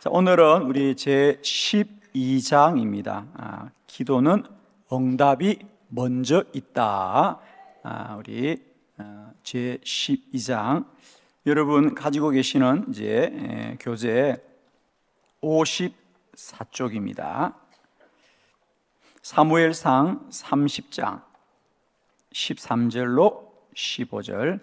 자, 오늘은 우리 제 12장입니다. 기도는 응답이 먼저 있다. 우리 제 12장 여러분 가지고 계시는 이제 교재 54쪽입니다. 사무엘상 30장 13절로 15절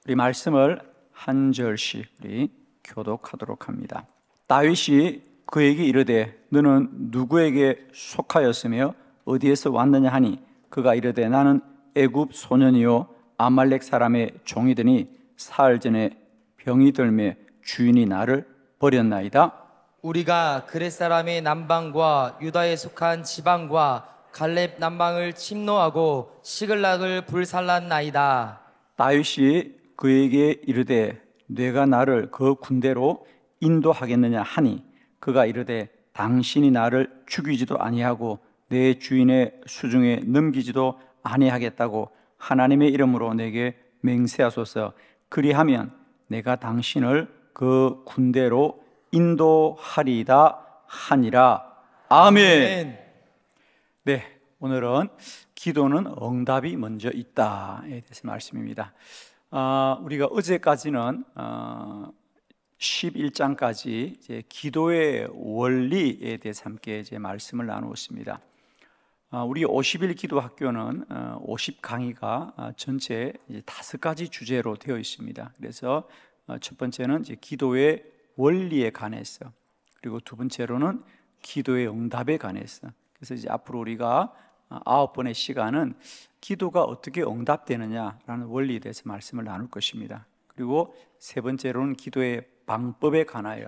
우리 말씀을 한 절씩 우리 교독하도록 합니다. 다윗이 그에게 이르되 너는 누구에게 속하였으며 어디에서 왔느냐 하니 그가 이르되 나는 애굽 소년이요 아말렉 사람의 종이더니 사흘 전에 병이 들매 주인이 나를 버렸나이다. 우리가 그렛 사람의 남방과 유다에 속한 지방과 갈렙 남방을 침노하고 시글락을 불살랐나이다. 다윗이 그에게 이르되 내가 나를 그 군대로 인도하겠느냐 하니 그가 이르되 당신이 나를 죽이지도 아니하고 내 주인의 수중에 넘기지도 아니하겠다고 하나님의 이름으로 내게 맹세하소서. 그리하면 내가 당신을 그 군대로 인도하리이다 하니라. 아멘. 네, 오늘은 기도는 응답이 먼저 있다에 대해서 말씀입니다. 우리가 어제까지는 11장까지 이제 기도의 원리에 대해서 함께 이제 말씀을 나누었습니다. 우리 50일 기도 학교는 50강의가 전체 5가지 주제로 되어 있습니다. 그래서 첫 번째는 이제 기도의 원리에 관해서, 그리고 두 번째로는 기도의 응답에 관해서. 그래서 이제 앞으로 우리가 9번의 시간은 기도가 어떻게 응답되느냐라는 원리에 대해서 말씀을 나눌 것입니다. 그리고 세 번째로는 기도의 방법에 관하여,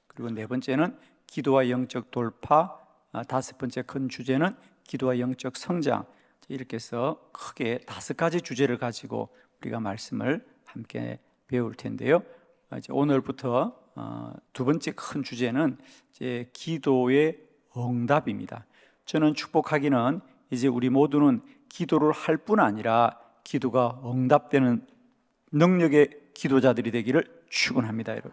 그리고 네 번째는 기도와 영적 돌파, 다섯 번째 큰 주제는 기도와 영적 성장. 이렇게 해서 크게 5가지 주제를 가지고 우리가 말씀을 함께 배울 텐데요. 이제 오늘부터 두 번째 큰 주제는 이제 기도의 응답입니다. 저는 축복하기는 이제 우리 모두는 기도를 할 뿐 아니라 기도가 응답되는 능력의 기도자들이 되기를 축원합니다, 여러분.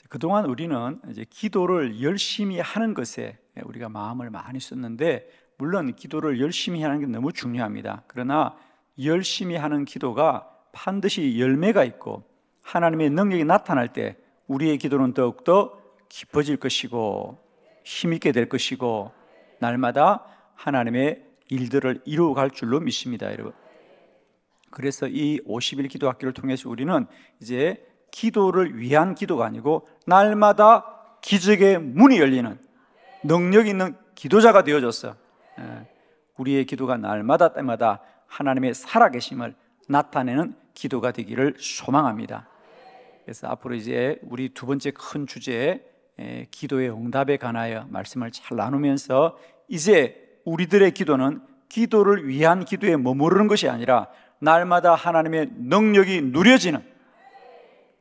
그동안 우리는 이제 기도를 열심히 하는 것에 우리가 마음을 많이 썼는데, 물론 기도를 열심히 하는 게 너무 중요합니다. 그러나 열심히 하는 기도가 반드시 열매가 있고 하나님의 능력이 나타날 때 우리의 기도는 더욱더 깊어질 것이고 힘있게 될 것이고 날마다 하나님의 일들을 이루어갈 줄로 믿습니다, 여러분. 그래서 이 50일 기도 학교를 통해서 우리는 이제 기도를 위한 기도가 아니고 날마다 기적의 문이 열리는 능력 있는 기도자가 되어졌어. 우리의 기도가 날마다 때마다 하나님의 살아계심을 나타내는 기도가 되기를 소망합니다. 그래서 앞으로 이제 우리 두 번째 큰 주제 기도의 응답에 관하여 말씀을 잘 나누면서 이제 우리들의 기도는 기도를 위한 기도에 머무르는 것이 아니라 날마다 하나님의 능력이 누려지는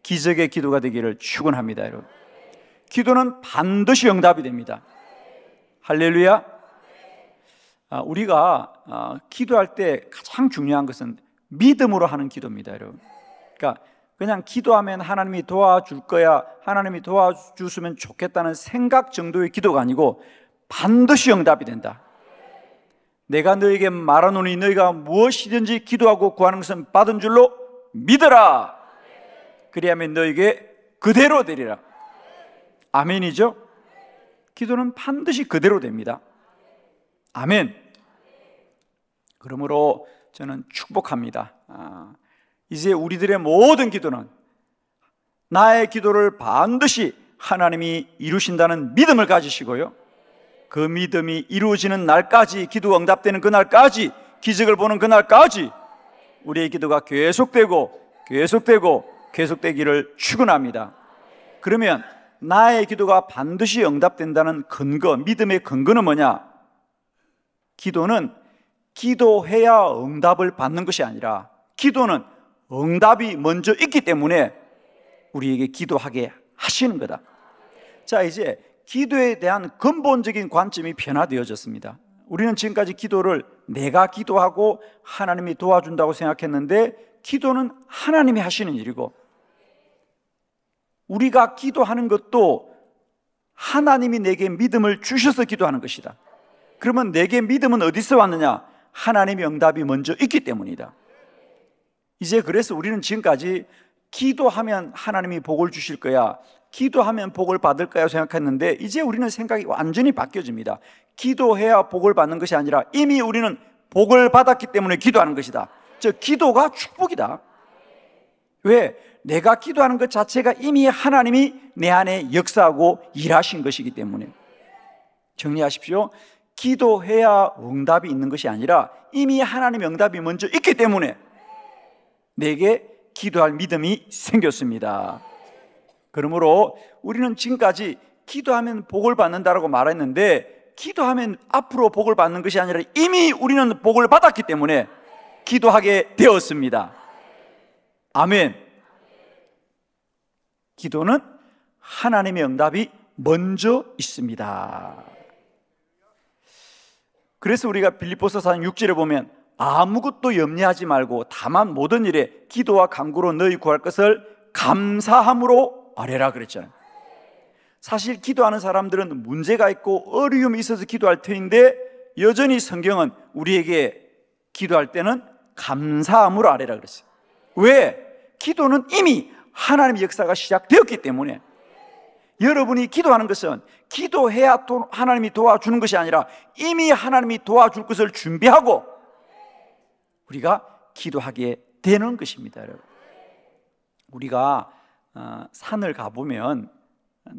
기적의 기도가 되기를 축원합니다, 여러분. 기도는 반드시 응답이 됩니다. 할렐루야. 우리가 기도할 때 가장 중요한 것은 믿음으로 하는 기도입니다, 여러분. 그러니까 그냥 기도하면 하나님이 도와줄 거야, 하나님이 도와주시면 좋겠다는 생각 정도의 기도가 아니고 반드시 응답이 된다. 내가 너에게 말하노니 너희가 무엇이든지 기도하고 구하는 것은 받은 줄로 믿어라. 그리하면 너에게 그대로 되리라. 아멘이죠? 기도는 반드시 그대로 됩니다. 아멘. 그러므로 저는 축복합니다. 이제 우리들의 모든 기도는 나의 기도를 반드시 하나님이 이루신다는 믿음을 가지시고요, 그 믿음이 이루어지는 날까지, 기도가 응답되는 그날까지, 기적을 보는 그날까지 우리의 기도가 계속되기를 축원합니다. 그러면 나의 기도가 반드시 응답된다는 근거, 믿음의 근거는 뭐냐? 기도는 기도해야 응답을 받는 것이 아니라 기도는 응답이 먼저 있기 때문에 우리에게 기도하게 하시는 거다. 자, 이제 기도에 대한 근본적인 관점이 변화되어졌습니다. 우리는 지금까지 기도를 내가 기도하고 하나님이 도와준다고 생각했는데, 기도는 하나님이 하시는 일이고 우리가 기도하는 것도 하나님이 내게 믿음을 주셔서 기도하는 것이다. 그러면 내게 믿음은 어디서 왔느냐? 하나님의 응답이 먼저 있기 때문이다. 이제 그래서 우리는 지금까지 기도하면 하나님이 복을 주실 거야, 기도하면 복을 받을 거야 생각했는데, 이제 우리는 생각이 완전히 바뀌어집니다. 기도해야 복을 받는 것이 아니라 이미 우리는 복을 받았기 때문에 기도하는 것이다. 즉 기도가 축복이다. 왜? 내가 기도하는 것 자체가 이미 하나님이 내 안에 역사하고 일하신 것이기 때문에. 정리하십시오. 기도해야 응답이 있는 것이 아니라 이미 하나님의 응답이 먼저 있기 때문에 내게 기도할 믿음이 생겼습니다. 그러므로 우리는 지금까지 기도하면 복을 받는다라고 말했는데, 기도하면 앞으로 복을 받는 것이 아니라 이미 우리는 복을 받았기 때문에 기도하게 되었습니다. 아멘. 기도는 하나님의 응답이 먼저 있습니다. 그래서 우리가 빌립보서 4장 6절에 보면 아무것도 염려하지 말고 다만 모든 일에 기도와 간구로 너희 구할 것을 감사함으로 아뢰라 그랬잖아요. 사실 기도하는 사람들은 문제가 있고 어려움이 있어서 기도할 터인데, 여전히 성경은 우리에게 기도할 때는 감사함으로 아뢰라 그랬어요. 왜? 기도는 이미 하나님의 역사가 시작되었기 때문에. 여러분이 기도하는 것은 기도해야 또 하나님이 도와주는 것이 아니라 이미 하나님이 도와줄 것을 준비하고 우리가 기도하게 되는 것입니다. 여러분, 우리가 산을 가보면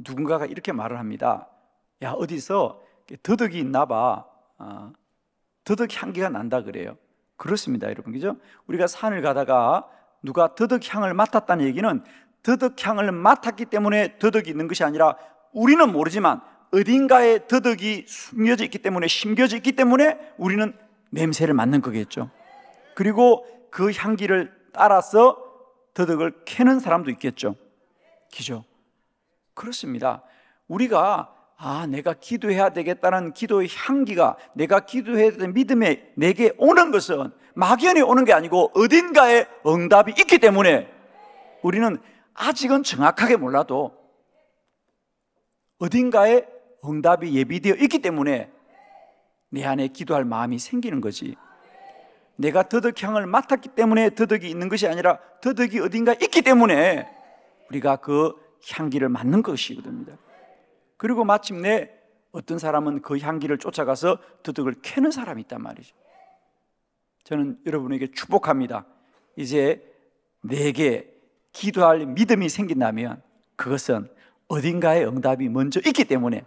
누군가가 이렇게 말을 합니다. 야, 어디서 더덕이 있나 봐. 더덕 향기가 난다 그래요. 그렇습니다, 여러분. 그죠? 우리가 산을 가다가 누가 더덕 향을 맡았다는 얘기는 더덕 향을 맡았기 때문에 더덕이 있는 것이 아니라 우리는 모르지만 어딘가에 더덕이 숨겨져 있기 때문에, 심겨져 있기 때문에 우리는 냄새를 맡는 거겠죠. 그리고 그 향기를 따라서 더덕을 캐는 사람도 있겠죠. 그죠? 그렇습니다. 우리가 내가 기도해야 되겠다는 기도의 향기가, 내가 기도해야 되는 믿음에 내게 오는 것은 막연히 오는 게 아니고 어딘가에 응답이 있기 때문에 우리는 아직은 정확하게 몰라도 어딘가에 응답이 예비되어 있기 때문에 내 안에 기도할 마음이 생기는 거지. 내가 더덕향을 맡았기 때문에 더덕이 있는 것이 아니라 더덕이 어딘가에 있기 때문에 우리가 그 향기를 맡는 것이거든요. 그리고 마침내 어떤 사람은 그 향기를 쫓아가서 더덕을 캐는 사람이 있단 말이죠. 저는 여러분에게 축복합니다. 이제 내게 기도할 믿음이 생긴다면 그것은 어딘가에 응답이 먼저 있기 때문에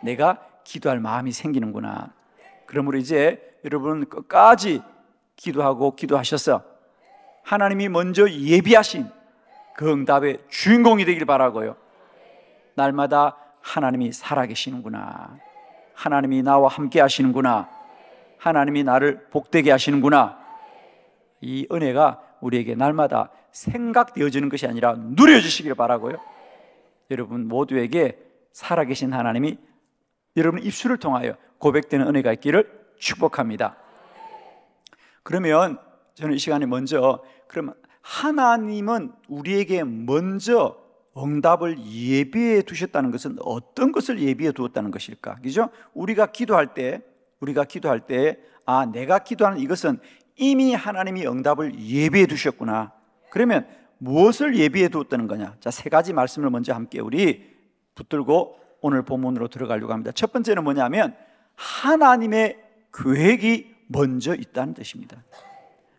내가 기도할 마음이 생기는구나. 그러므로 이제 여러분은 끝까지 기도하고 기도하셔서 하나님이 먼저 예비하신 그 응답의 주인공이 되길 바라고요. 날마다 하나님이 살아계시는구나, 하나님이 나와 함께 하시는구나, 하나님이 나를 복되게 하시는구나, 이 은혜가 우리에게 날마다 생각되어지는 것이 아니라 누려지시길 바라고요. 여러분 모두에게 살아계신 하나님이 여러분 입술을 통하여 고백되는 은혜가 있기를 축복합니다. 그러면 저는 이 시간에 먼저, 그러면 하나님은 우리에게 먼저 응답을 예비해 두셨다는 것은 어떤 것을 예비해 두었다는 것일까? 그죠? 우리가 기도할 때 내가 기도하는 이것은 이미 하나님이 응답을 예비해 두셨구나. 그러면 무엇을 예비해 두었다는 거냐? 자, 세 가지 말씀을 먼저 함께 우리 붙들고 오늘 본문으로 들어가려고 합니다. 첫 번째는 뭐냐면 하나님의 계획이 먼저 있다는 뜻입니다.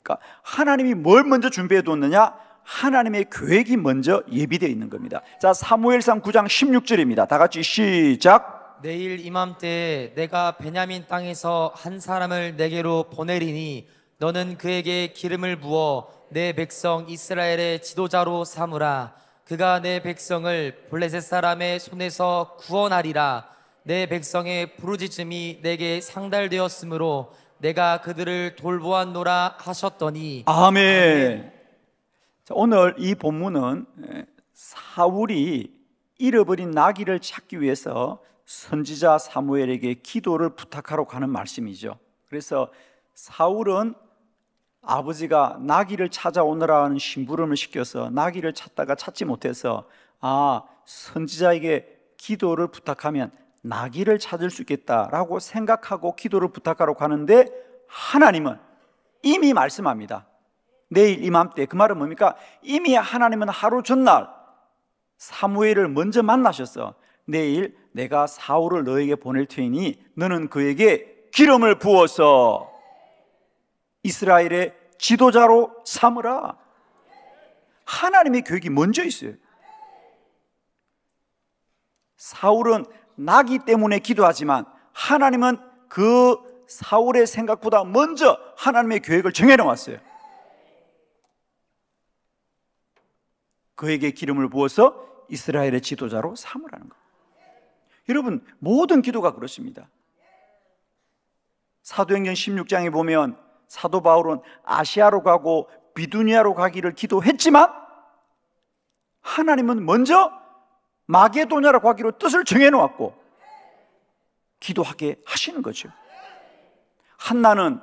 그러니까 하나님이 뭘 먼저 준비해 두었느냐? 하나님의 계획이 먼저 예비되어 있는 겁니다. 자, 사무엘상 9장 16절입니다. 다 같이 시작. 내일 이맘때에 내가 베냐민 땅에서 한 사람을 내게로 보내리니 너는 그에게 기름을 부어 내 백성 이스라엘의 지도자로 삼으라. 그가 내 백성을 블레셋 사람의 손에서 구원하리라. 내 백성의 부르짖음이 내게 상달되었으므로 내가 그들을 돌보았노라 하셨더니. 아멘. 자, 오늘 이 본문은 사울이 잃어버린 나귀를 찾기 위해서 선지자 사무엘에게 기도를 부탁하러 가는 말씀이죠. 그래서 사울은 아버지가 나귀를 찾아오느라는 심부름을 시켜서 나귀를 찾다가 찾지 못해서 선지자에게 기도를 부탁하면 나귀를 찾을 수 있겠다라고 생각하고 기도를 부탁하러 가는데 하나님은 이미 말씀합니다. 내일 이맘때. 그 말은 뭡니까? 이미 하나님은 하루 전날 사무엘을 먼저 만나셨어. 내일 내가 사울을 너에게 보낼 테니 너는 그에게 기름을 부어서 이스라엘의 지도자로 삼으라. 하나님의 계획이 먼저 있어요. 사울은 나기 때문에 기도하지만 하나님은 그 사울의 생각보다 먼저 하나님의 계획을 정해놓았어요. 그에게 기름을 부어서 이스라엘의 지도자로 삼으라는 거예요. 여러분, 모든 기도가 그렇습니다. 사도행전 16장에 보면 사도 바울은 아시아로 가고 비두니아로 가기를 기도했지만 하나님은 먼저 마게도냐로 가기로 뜻을 정해놓았고 기도하게 하시는 거죠. 한나는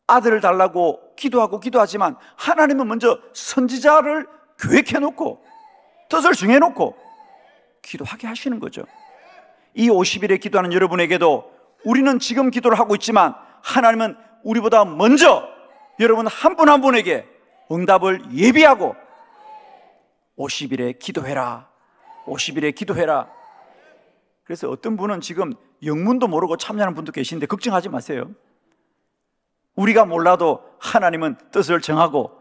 아들을 달라고 기도하고 기도하지만 하나님은 먼저 선지자를 계획해놓고 뜻을 정해놓고 기도하게 하시는 거죠. 이 50일에 기도하는 여러분에게도 우리는 지금 기도를 하고 있지만 하나님은 우리보다 먼저 여러분 한 분 한 분에게 응답을 예비하고 50일에 기도해라, 50일에 기도해라. 그래서 어떤 분은 지금 영문도 모르고 참여하는 분도 계신데 걱정하지 마세요. 우리가 몰라도 하나님은 뜻을 정하고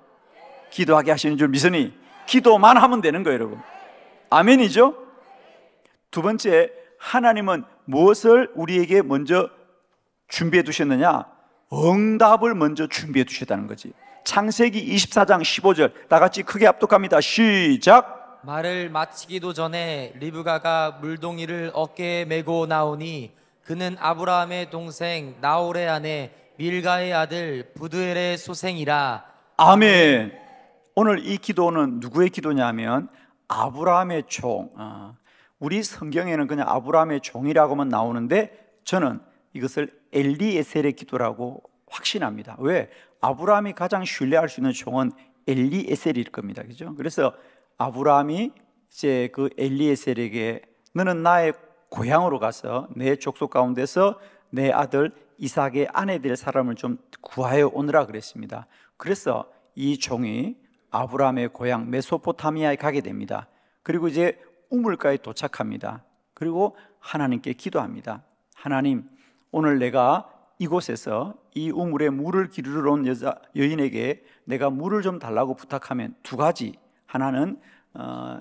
기도하게 하시는 줄 믿으니 기도만 하면 되는 거예요, 여러분. 아멘이죠? 두 번째, 하나님은 무엇을 우리에게 먼저 준비해 두셨느냐? 응답을 먼저 준비해 두셨다는 거지. 창세기 24장 15절 다 같이 크게 합독합니다. 시작. 말을 마치기도 전에 리브가가 물동이를 어깨에 메고 나오니 그는 아브라함의 동생 나홀의 아내 밀가의 아들 부드엘의 소생이라. 아멘. 오늘 이 기도는 누구의 기도냐면 아브라함의 종. 우리 성경에는 그냥 아브라함의 종이라고만 나오는데 저는 이것을 엘리에셀의 기도라고 확신합니다. 왜? 아브라함이 가장 신뢰할 수 있는 종은 엘리에셀일 겁니다. 그죠? 그래서 아브라함이 이제 그 엘리에셀에게 너는 나의 고향으로 가서 내 족속 가운데서 내 아들 이삭의 아내 될 사람을 좀 구하여 오느라 그랬습니다. 그래서 이 종이 아브라함의 고향 메소포타미아에 가게 됩니다. 그리고 이제 우물가에 도착합니다. 그리고 하나님께 기도합니다. 하나님, 오늘 내가 이곳에서 이 우물에 물을 기르러 온 여인에게 내가 물을 좀 달라고 부탁하면 두 가지. 하나는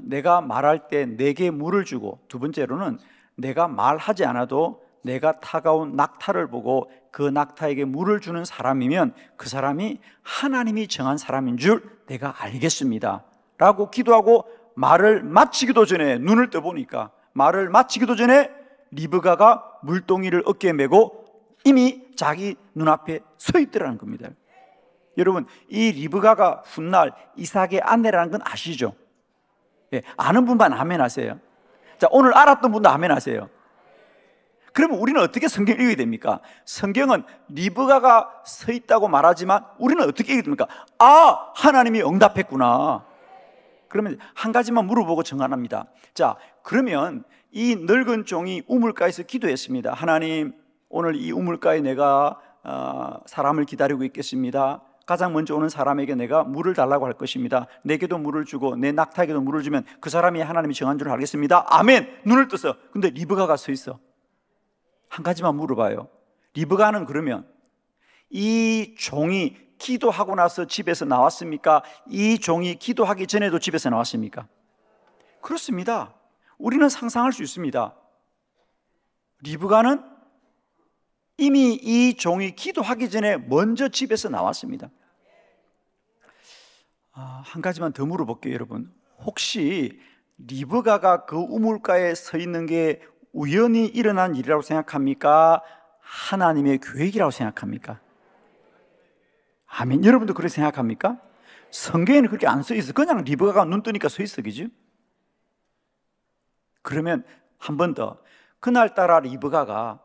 내가 말할 때 내게 물을 주고, 두 번째로는 내가 말하지 않아도 내가 타가온 낙타를 보고 그 낙타에게 물을 주는 사람이면 그 사람이 하나님이 정한 사람인 줄 내가 알겠습니다 라고 기도하고 말을 마치기도 전에 눈을 떠보니까 말을 마치기도 전에 리브가가 물동이를 어깨에 메고 이미 자기 눈앞에 서 있더라는 겁니다. 여러분, 이 리브가가 훗날 이삭의 아내라는 건 아시죠? 예, 아는 분만 아멘 하세요. 자, 오늘 알았던 분도 아멘 하세요. 그러면 우리는 어떻게 성경을 읽어야 됩니까? 성경은 리브가가 서 있다고 말하지만 우리는 어떻게 읽어야 됩니까? 아, 하나님이 응답했구나. 그러면 한 가지만 물어보고 정한합니다. 자, 그러면 이 늙은 종이 우물가에서 기도했습니다. 하나님, 오늘 이 우물가에 내가 사람을 기다리고 있겠습니다. 가장 먼저 오는 사람에게 내가 물을 달라고 할 것입니다. 내게도 물을 주고 내 낙타에게도 물을 주면 그 사람이 하나님이 정한 줄 알겠습니다. 아멘. 눈을 떠서. 근데 리브가가 서 있어. 한 가지만 물어봐요. 리브가는 그러면 이 종이 기도하고 나서 집에서 나왔습니까? 이 종이 기도하기 전에도 집에서 나왔습니까? 그렇습니다. 우리는 상상할 수 있습니다. 리브가는 이미 이 종이 기도하기 전에 먼저 집에서 나왔습니다. 한 가지만 더 물어볼게요, 여러분. 혹시 리브가가 그 우물가에 서 있는 게 우연히 일어난 일이라고 생각합니까? 하나님의 계획이라고 생각합니까? 아멘. 여러분도 그렇게 생각합니까? 성경에는 그렇게 안 써 있어. 그냥 리브가가 눈 뜨니까 서 있어, 그죠? 그러면 한 번 더. 그날따라 리브가가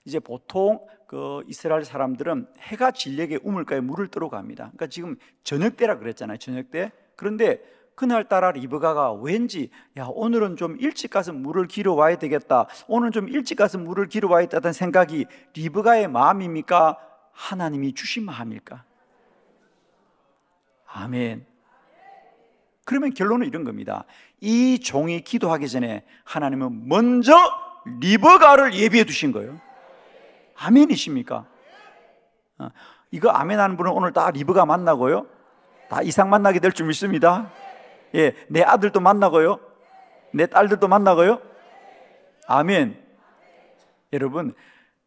이제 보통 그 이스라엘 사람들은 해가 질녘에 우물가에 물을 뜨러 갑니다. 그러니까 지금 저녁 때라 그랬잖아요. 저녁 때. 그런데 그날따라 리브가가 왠지 야 오늘은 좀 일찍 가서 물을 기러 와야 되겠다, 오늘은 좀 일찍 가서 물을 기러 와야 겠다는 생각이 리브가의 마음입니까? 하나님이 주신 마음일까? 아멘. 그러면 결론은 이런 겁니다. 이 종이 기도하기 전에 하나님은 먼저 리브가를 예비해 두신 거예요. 아멘이십니까? 이거 아멘하는 분은 오늘 다 리브가 만나고요, 다 이상 만나게 될 줄 믿습니다. 예, 내 아들도 만나고요, 내 딸들도 만나고요. 아멘. 여러분,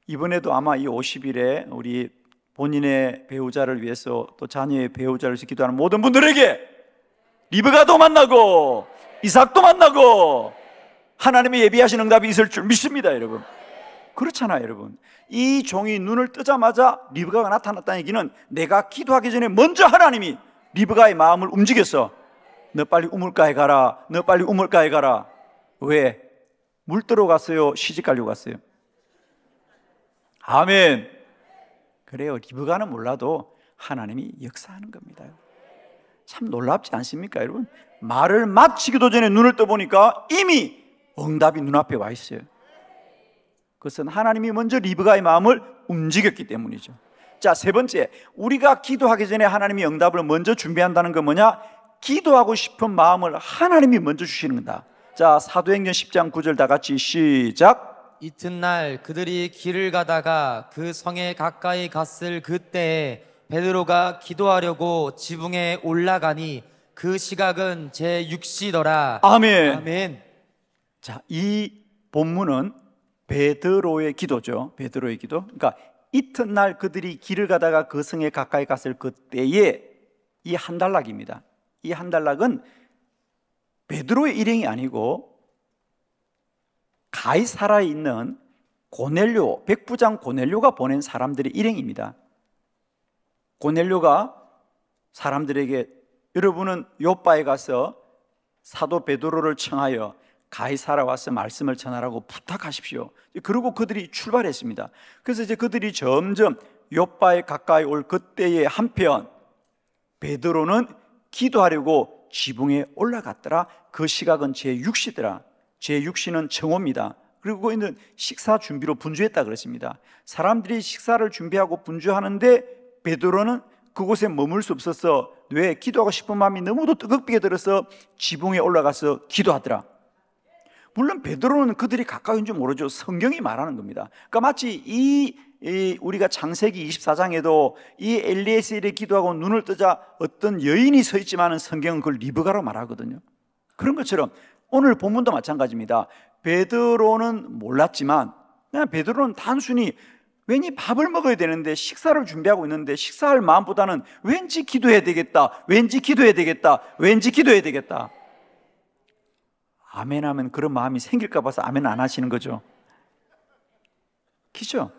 이번에도 아마 이 50일에 우리 본인의 배우자를 위해서 또 자녀의 배우자를 위해서 기도하는 모든 분들에게 리브가도 만나고 이삭도 만나고 하나님의 예비하신 응답이 있을 줄 믿습니다. 여러분, 그렇잖아요. 여러분, 이 종이 눈을 뜨자마자 리브가가 나타났다는 얘기는 내가 기도하기 전에 먼저 하나님이 리브가의 마음을 움직였어. 너 빨리 우물가에 가라, 너 빨리 우물가에 가라. 왜? 물 뜨러 갔어요? 시집 가려고 갔어요? 아멘. 그래요. 리브가는 몰라도 하나님이 역사하는 겁니다. 참 놀랍지 않습니까, 여러분? 말을 마치기도 전에 눈을 떠보니까 이미 응답이 눈앞에 와 있어요. 그것은 하나님이 먼저 리브가의 마음을 움직였기 때문이죠. 자, 세 번째, 우리가 기도하기 전에 하나님이 응답을 먼저 준비한다는 건 뭐냐? 기도하고 싶은 마음을 하나님이 먼저 주시는 거다. 자, 사도행전 10장 9절 다 같이 시작. 이튿날 그들이 길을 가다가 그 성에 가까이 갔을 그때에 베드로가 기도하려고 지붕에 올라가니 그 시각은 제6시더라. 아멘. 아멘. 자, 이 본문은 베드로의 기도죠. 베드로의 기도. 그러니까 이튿날 그들이 길을 가다가 그 성에 가까이 갔을 그때에 이 한 단락입니다. 이 한 단락은 베드로의 일행이 아니고 가이사라에 있는 고넬료, 백부장 고넬료가 보낸 사람들의 일행입니다. 고넬료가 사람들에게 여러분은 요빠에 가서 사도 베드로를 청하여 가이사라 와서 말씀을 전하라고 부탁하십시오. 그리고 그들이 출발했습니다. 그래서 이제 그들이 점점 요빠에 가까이 올 그때에 한편 베드로는 기도하려고 지붕에 올라갔더라. 그 시각은 제6시더라. 제6시는 정오입니다. 그리고 이는 식사 준비로 분주했다 그랬습니다. 사람들이 식사를 준비하고 분주하는데 베드로는 그곳에 머물 수 없어서 왜? 기도하고 싶은 마음이 너무도 뜨겁게 들어서 지붕에 올라가서 기도하더라. 물론 베드로는 그들이 가까이 온 줄 모르죠. 성경이 말하는 겁니다. 그러니까 마치 우리가 창세기 24장에도 이 엘리에셀이 기도하고 눈을 뜨자 어떤 여인이 서 있지만은 성경은 그걸 리브가로 말하거든요. 그런 것처럼 오늘 본문도 마찬가지입니다. 베드로는 몰랐지만 그냥 베드로는 단순히 왠지 밥을 먹어야 되는데 식사를 준비하고 있는데 식사할 마음보다는 왠지 기도해야 되겠다, 왠지 기도해야 되겠다, 왠지 기도해야 되겠다. 아멘 하면 그런 마음이 생길까 봐서 아멘 안 하시는 거죠. 그죠?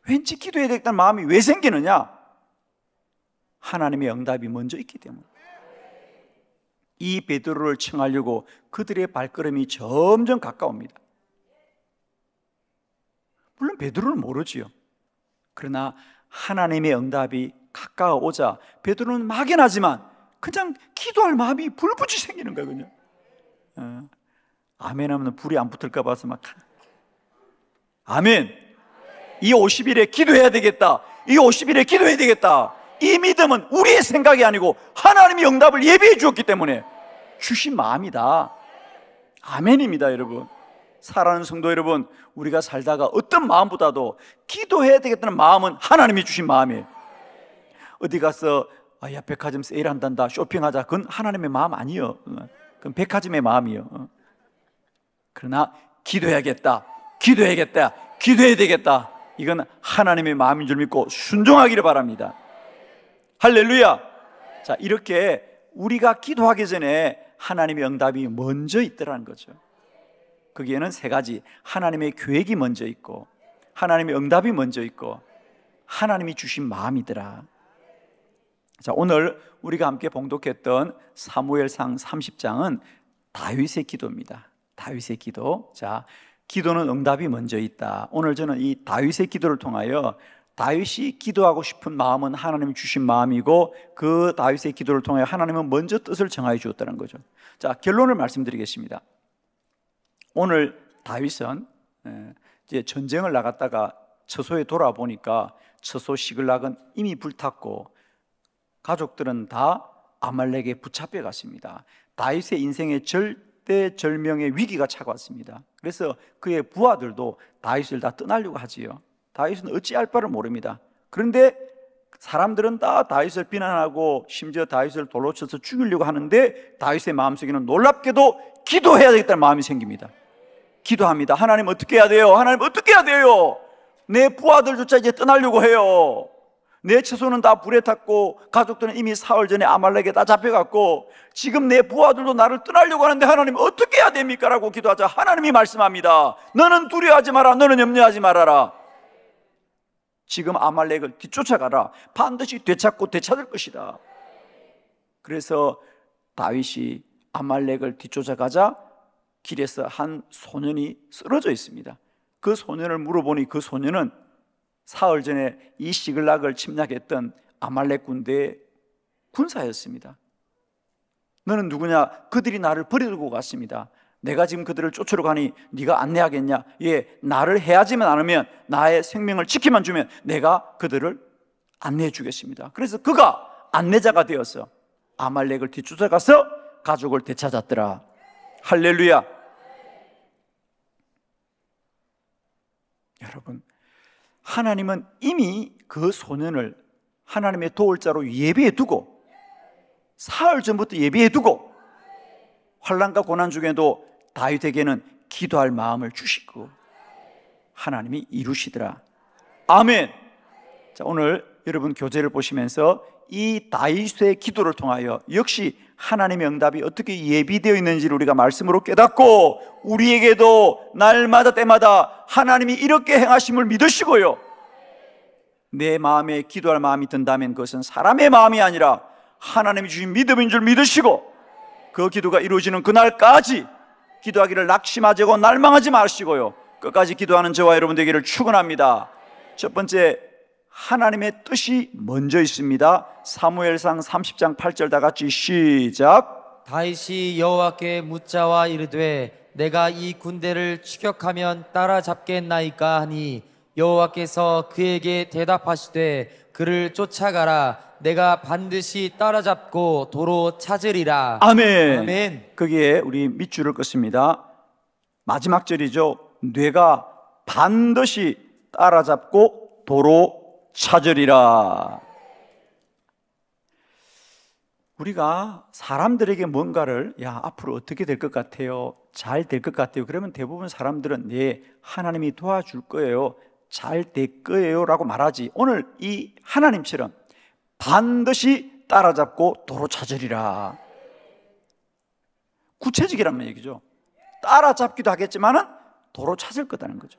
왠지 기도해야 되겠다는 마음이 왜 생기느냐? 하나님의 응답이 먼저 있기 때문에. 이 베드로를 청하려고 그들의 발걸음이 점점 가까웁니다. 물론 베드로는 모르지요. 그러나 하나님의 응답이 가까워오자 베드로는 막연하지만 그냥 기도할 마음이 불붙이 생기는 거거든요. 아멘 하면 불이 안 붙을까 봐서 막 아멘. 이 50일에 기도해야 되겠다, 이 50일에 기도해야 되겠다. 이 믿음은 우리의 생각이 아니고 하나님이 응답을 예비해 주었기 때문에 주신 마음이다. 아멘입니다. 여러분, 사랑하는 성도 여러분, 우리가 살다가 어떤 마음보다도 기도해야 되겠다는 마음은 하나님이 주신 마음이에요. 어디 가서 야 백화점 세일한단다, 쇼핑하자, 그건 하나님의 마음 아니에요. 그건 백화점의 마음이에요. 그러나 기도해야겠다, 기도해야겠다, 기도해야 되겠다, 이건 하나님의 마음인 줄 믿고 순종하기를 바랍니다. 할렐루야. 자, 이렇게 우리가 기도하기 전에 하나님의 응답이 먼저 있더라는 거죠. 거기에는 세 가지, 하나님의 계획이 먼저 있고 하나님의 응답이 먼저 있고 하나님이 주신 마음이더라. 자, 오늘 우리가 함께 봉독했던 사무엘상 30장은 다윗의 기도입니다. 다윗의 기도. 자, 기도는 응답이 먼저 있다. 오늘 저는 이 다윗의 기도를 통하여 다윗이 기도하고 싶은 마음은 하나님이 주신 마음이고 그 다윗의 기도를 통해 하나님은 먼저 뜻을 정하여 주었다는 거죠. 자, 결론을 말씀드리겠습니다. 오늘 다윗은 이제 전쟁을 나갔다가 처소에 돌아보니까 처소 시글락은 이미 불탔고 가족들은 다 아말렉에 붙잡혀 갔습니다. 다윗의 인생의 절대절명의 위기가 차고왔습니다. 그래서 그의 부하들도 다윗을 다 떠나려고 하지요. 다윗은 어찌할 바를 모릅니다. 그런데 사람들은 다 다윗을 비난하고 심지어 다윗을 돌로 쳐서 죽이려고 하는데 다윗의 마음속에는 놀랍게도 기도해야 되겠다는 마음이 생깁니다. 기도합니다. 하나님 어떻게 해야 돼요? 하나님 어떻게 해야 돼요? 내 부하들조차 이제 떠나려고 해요. 내 처소는 다 불에 탔고 가족들은 이미 사흘 전에 아말렉에 다 잡혀갔고 지금 내 부하들도 나를 떠나려고 하는데 하나님 어떻게 해야 됩니까? 라고 기도하자 하나님이 말씀합니다. 너는 두려워하지 마라. 너는 염려하지 말아라. 지금 아말렉을 뒤쫓아가라. 반드시 되찾고 되찾을 것이다. 그래서 다윗이 아말렉을 뒤쫓아가자 길에서 한 소년이 쓰러져 있습니다. 그 소년을 물어보니 그 소년은 사흘 전에 이 시글락을 침략했던 아말렉 군대의 군사였습니다. 너는 누구냐? 그들이 나를 버리고 갔습니다. 내가 지금 그들을 쫓으러 가니 네가 안내하겠냐? 예, 나를 해하지만 않으면 나의 생명을 지키만 주면 내가 그들을 안내해 주겠습니다. 그래서 그가 안내자가 되어서 아말렉을 뒤쫓아가서 가족을 되찾았더라. 할렐루야. 여러분, 하나님은 이미 그 소년을 하나님의 도울 자로 예비해 두고 사흘 전부터 예비해 두고 환난과 고난 중에도 다윗에게는 기도할 마음을 주시고 하나님이 이루시더라. 아멘. 자, 오늘 여러분 교재를 보시면서 이 다윗의 기도를 통하여 역시 하나님의 응답이 어떻게 예비되어 있는지를 우리가 말씀으로 깨닫고 우리에게도 날마다 때마다 하나님이 이렇게 행하심을 믿으시고요, 내 마음에 기도할 마음이 든다면 그것은 사람의 마음이 아니라 하나님이 주신 믿음인 줄 믿으시고 그 기도가 이루어지는 그날까지 기도하기를 낙심하지 않고 날망하지 마시고요, 끝까지 기도하는 저와 여러분 되기를 축원합니다. 첫 번째, 하나님의 뜻이 먼저 있습니다. 사무엘상 30장 8절 다 같이 시작. 다윗이 여호와께 묻자와 이르되 내가 이 군대를 추격하면 따라잡겠나이까 하니 여호와께서 그에게 대답하시되 그를 쫓아가라. 내가 반드시 따라잡고 도로 찾으리라. 아멘. 아멘. 거기에 우리 밑줄을 긋습니다. 마지막 절이죠. 내가 반드시 따라잡고 도로 찾으리라. 우리가 사람들에게 뭔가를 앞으로 어떻게 될 것 같아요? 잘 될 것 같아요. 그러면 대부분 사람들은 네, 하나님이 도와줄 거예요. 잘 될 거예요 라고 말하지. 오늘 이 하나님처럼 반드시 따라잡고 도로 찾으리라. 구체적이란 얘기죠. 따라잡기도 하겠지만은 도로 찾을 거다는 거죠.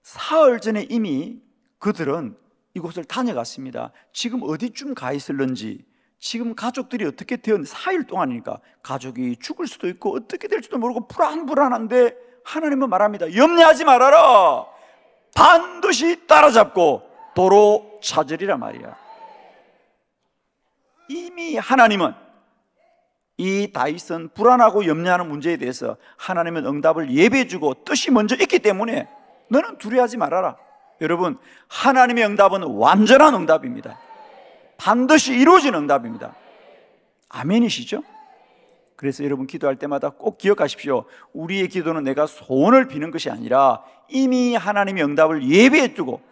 사흘 전에 이미 그들은 이곳을 다녀갔습니다. 지금 어디쯤 가 있을런지, 지금 가족들이 어떻게 되었는지, 4일 동안이니까 가족이 죽을 수도 있고 어떻게 될지도 모르고 불안한데 하나님은 말합니다. 염려하지 말아라. 반드시 따라잡고 도로 찾으리라 말이야. 이미 하나님은 이 다윗은 불안하고 염려하는 문제에 대해서 하나님은 응답을 예배해 주고 뜻이 먼저 있기 때문에 너는 두려워하지 말아라. 여러분, 하나님의 응답은 완전한 응답입니다. 반드시 이루어진 응답입니다. 아멘이시죠? 그래서 여러분 기도할 때마다 꼭 기억하십시오. 우리의 기도는 내가 소원을 비는 것이 아니라 이미 하나님의 응답을 예비해 두고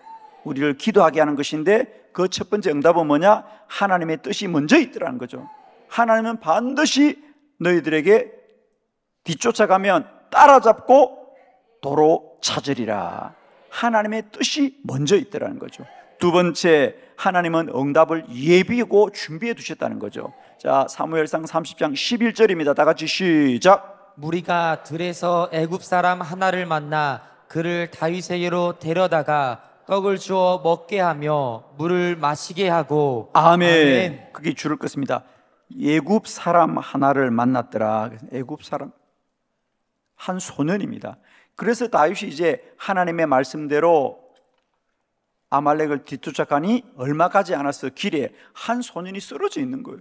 우리를 기도하게 하는 것인데, 그 첫 번째 응답은 뭐냐? 하나님의 뜻이 먼저 있더라는 거죠. 하나님은 반드시 너희들에게 뒤쫓아가면 따라잡고 도로 찾으리라. 하나님의 뜻이 먼저 있더라는 거죠. 두 번째, 하나님은 응답을 예비하고 준비해 두셨다는 거죠. 자, 사무엘상 30장 11절입니다. 다 같이 시작. 무리가 들에서 애굽 사람 하나를 만나 그를 다윗에게로 데려다가 떡을 주어 먹게 하며 물을 마시게 하고. 아멘. 그게 줄을 긋습니다. 애굽 사람 하나를 만났더라. 애굽 사람 한 소년입니다. 그래서 다윗이 이제 하나님의 말씀대로 아말렉을 뒤쫓아가니 얼마 가지 않아서 길에 한 소년이 쓰러져 있는 거예요.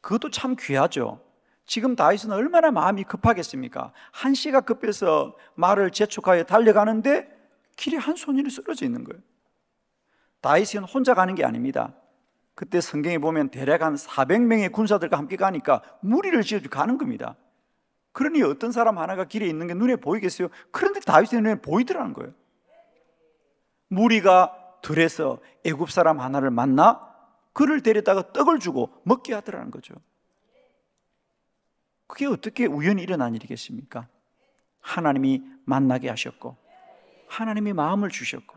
그것도 참 귀하죠. 지금 다윗은 얼마나 마음이 급하겠습니까? 한시가 급해서 말을 재촉하여 달려가는데 길에 한 소년이 쓰러져 있는 거예요. 다윗은 혼자 가는 게 아닙니다. 그때 성경에 보면 대략 한 400명의 군사들과 함께 가니까 무리를 지어서 가는 겁니다. 그러니 어떤 사람 하나가 길에 있는 게 눈에 보이겠어요? 그런데 다윗의 눈에 보이더라는 거예요. 무리가 들에서 애굽 사람 하나를 만나 그를 데려다가 떡을 주고 먹게 하더라는 거죠. 그게 어떻게 우연히 일어난 일이겠습니까? 하나님이 만나게 하셨고 하나님이 마음을 주셨고,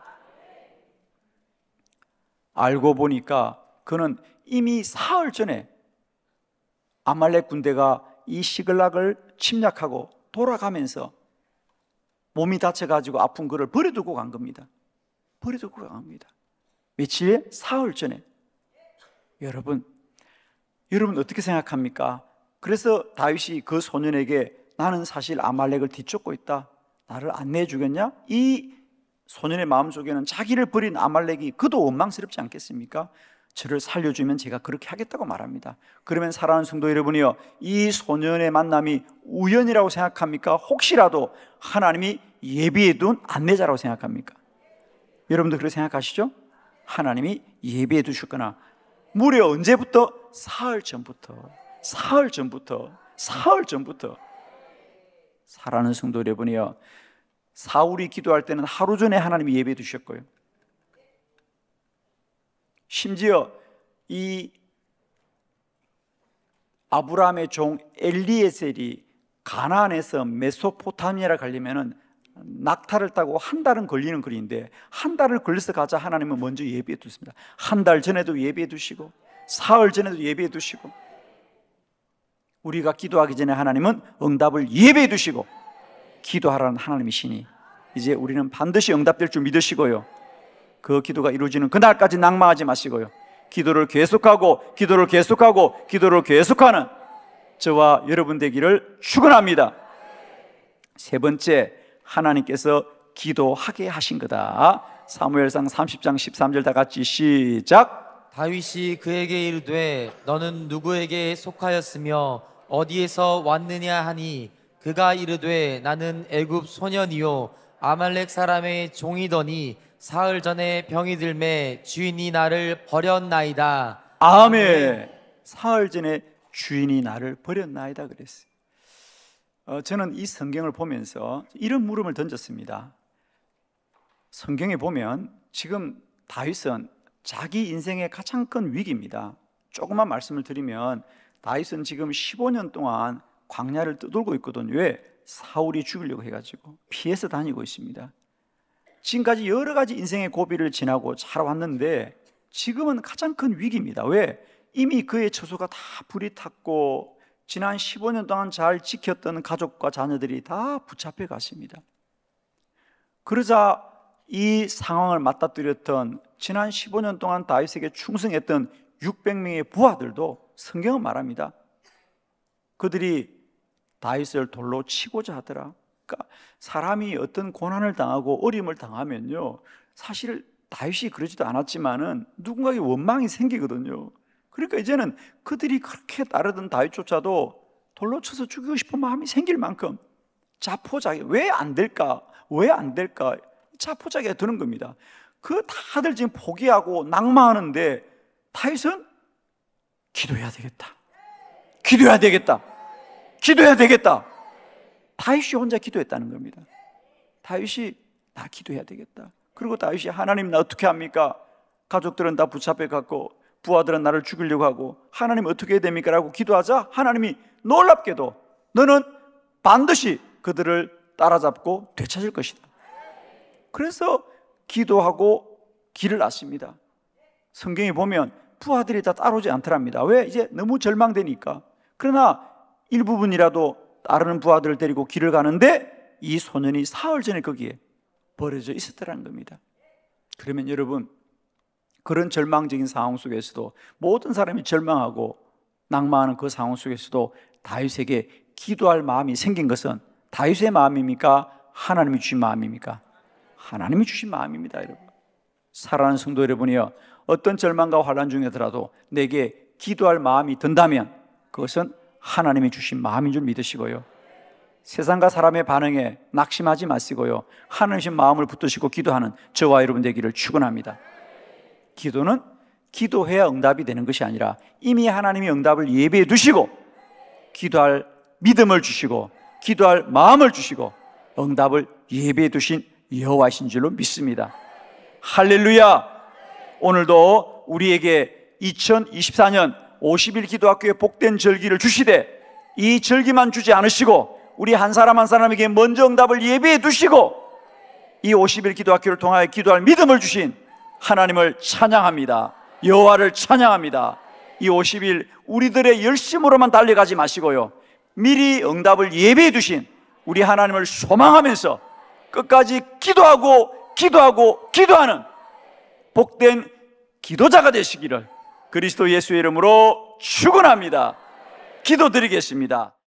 알고 보니까 그는 이미 사흘 전에 아말렉 군대가 이 시글락을 침략하고 돌아가면서 몸이 다쳐가지고 아픈 그를 버려두고 간 겁니다. 버려두고 간 겁니다. 며칠? 사흘 전에. 여러분 어떻게 생각합니까? 그래서 다윗이 그 소년에게 나는 사실 아말렉을 뒤쫓고 있다, 나를 안내해 주겠냐? 이 소년의 마음속에는 자기를 버린 아말렉이 그도 원망스럽지 않겠습니까? 저를 살려주면 제가 그렇게 하겠다고 말합니다. 그러면 사랑하는 성도 여러분이요, 이 소년의 만남이 우연이라고 생각합니까? 혹시라도 하나님이 예비해 둔 안내자라고 생각합니까? 여러분도 그렇게 생각하시죠? 하나님이 예비해 두셨거나, 무려 언제부터? 사흘 전부터. 사랑하는 성도 여러분이요, 사울이 기도할 때는 하루 전에 하나님이 예배해 두셨고요, 심지어 이 아브라함의 종 엘리에셀이 가나안에서 메소포타미아를 가려면은 낙타를 타고 한 달은 걸리는 거리인데 한 달을 걸려서 가자 하나님은 먼저 예배해 두십니다. 한 달 전에도 예배해 두시고 사흘 전에도 예배해 두시고, 우리가 기도하기 전에 하나님은 응답을 예배해 두시고 기도하라는 하나님이시니 이제 우리는 반드시 응답될 줄 믿으시고요, 그 기도가 이루어지는 그날까지 낭망하지 마시고요, 기도를 계속하는 저와 여러분 되기를 축원합니다. 세 번째, 하나님께서 기도하게 하신 거다. 사무엘상 30장 13절 다 같이 시작. 다윗이 그에게 이르되 너는 누구에게 속하였으며 어디에서 왔느냐 하니 그가 이르되 나는 애굽 소년이요 아말렉 사람의 종이더니 사흘 전에 병이 들매 주인이 나를 버렸나이다. 아멘. 사흘 전에 주인이 나를 버렸나이다 그랬어요. 저는 이 성경을 보면서 이런 물음을 던졌습니다. 성경에 보면 지금 다윗은 자기 인생의 가장 큰 위기입니다. 조금만 말씀을 드리면 다윗은 지금 15년 동안 광야를 떠돌고 있거든요. 왜? 사울이 죽이려고 해가지고 피해서 다니고 있습니다. 지금까지 여러 가지 인생의 고비를 지나고 살아왔는데 지금은 가장 큰 위기입니다. 왜? 이미 그의 처소가 다 불이 탔고 지난 15년 동안 잘 지켰던 가족과 자녀들이 다 붙잡혀 갔습니다. 그러자 이 상황을 맞닥뜨렸던 지난 15년 동안 다윗에게 충성했던 600명의 부하들도 성경은 말합니다. 그들이 다윗을 돌로 치고자 하더라. 그러니까 사람이 어떤 고난을 당하고 어려움을 당하면요, 사실 다윗이 그러지도 않았지만은 누군가에게 원망이 생기거든요. 그러니까 이제는 그들이 그렇게 따르던 다윗조차도 돌로 쳐서 죽이고 싶은 마음이 생길 만큼 자포자기, 왜 안 될까? 자포자기가 드는 겁니다. 그 다들 지금 포기하고 낙마하는데 다윗은 기도해야 되겠다. 다윗이 혼자 기도했다는 겁니다. 다윗이 나 기도해야 되겠다. 그리고 다윗이 하나님 나 어떻게 합니까? 가족들은 다 붙잡혀 갔고 부하들은 나를 죽이려고 하고 하나님 어떻게 해야 됩니까? 라고 기도하자 하나님이 놀랍게도 너는 반드시 그들을 따라잡고 되찾을 것이다. 그래서 기도하고 길을 났습니다. 성경에 보면 부하들이 다 따라오지 않더랍니다. 왜? 이제 너무 절망되니까. 그러나 일부분이라도 따르는 부하들을 데리고 길을 가는데 이 소년이 사흘 전에 거기에 버려져 있었더라는 겁니다. 그러면 여러분, 그런 절망적인 상황 속에서도 모든 사람이 절망하고 낭만하는 그 상황 속에서도 다윗에게 기도할 마음이 생긴 것은 다윗의 마음입니까? 하나님이 주신 마음입니까? 하나님이 주신 마음입니다, 여러분. 사랑하는 성도 여러분이여, 어떤 절망과 환난 중에더라도 내게 기도할 마음이 든다면 그것은 하나님이 주신 마음인 줄 믿으시고요, 세상과 사람의 반응에 낙심하지 마시고요, 하나님 주신 마음을 붙드시고 기도하는 저와 여러분 되기를 축원합니다. 기도는 기도해야 응답이 되는 것이 아니라 이미 하나님이 응답을 예비해 두시고 기도할 믿음을 주시고 기도할 마음을 주시고 응답을 예비해 두신 여호와이신 줄로 믿습니다. 할렐루야. 오늘도 우리에게 2024년 50일 기도학교의 복된 절기를 주시되 이 절기만 주지 않으시고 우리 한 사람 한 사람에게 먼저 응답을 예비해 두시고 이 50일 기도학교를 통하여 기도할 믿음을 주신 하나님을 찬양합니다. 여호와를 찬양합니다. 이 50일 우리들의 열심으로만 달려가지 마시고요, 미리 응답을 예비해 두신 우리 하나님을 소망하면서 끝까지 기도하는 복된 기도자가 되시기를 그리스도 예수의 이름으로 축원합니다. 기도드리겠습니다.